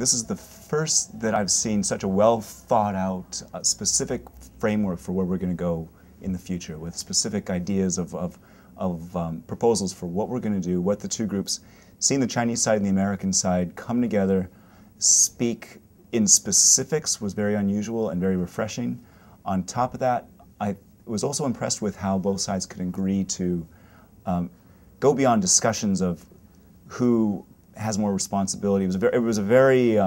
this is the first that I've seen such a well thought out, specific framework for where we're going to go in the future, with specific ideas of proposals for what we're going to do, what the two groups, seeing the Chinese side and the American side come together, speak in specifics was very unusual and very refreshing. On top of that, I was also impressed with how both sides could agree to go beyond discussions of who has more responsibility. It was a very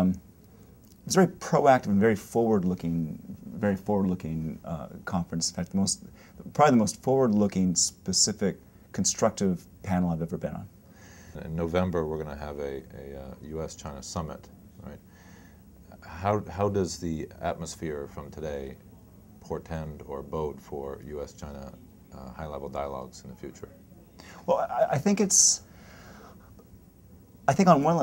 proactive and very forward-looking conference. In fact, probably the most forward-looking, specific, constructive panel I've ever been on. In November, we're going to have a U.S.-China summit, right? How does the atmosphere from today portend or bode for U.S.-China high-level dialogues in the future? Well, I think on one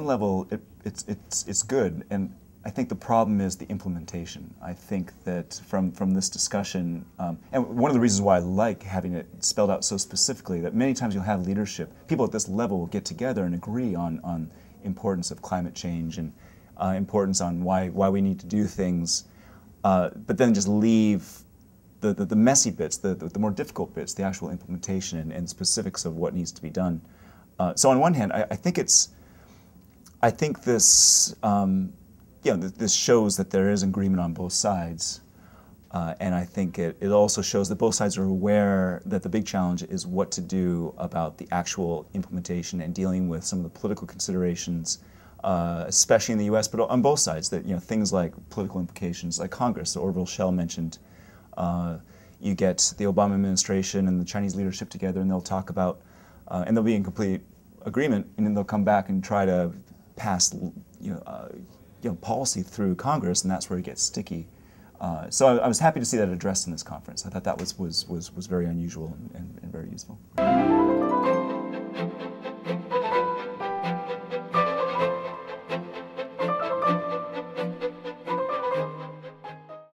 level it's good, and I think the problem is the implementation. I think that from this discussion, and one of the reasons why I like having it spelled out so specifically, that many times you'll have leadership, people at this level will get together and agree on importance of climate change and importance on why we need to do things, but then just leave the messy bits, the more difficult bits, the actual implementation and specifics of what needs to be done. So on one hand, I think this this shows that there is agreement on both sides, and I think it also shows that both sides are aware that the big challenge is what to do about the actual implementation and dealing with some of the political considerations, especially in the U.S., but on both sides. That things like political implications, like Congress, Orville Schell mentioned. You get the Obama administration and the Chinese leadership together, and they'll talk about, and they'll be in complete agreement, and then they'll come back and try to pass policy through Congress, and that's where it gets sticky. So I was happy to see that addressed in this conference. I thought that was very unusual and very useful.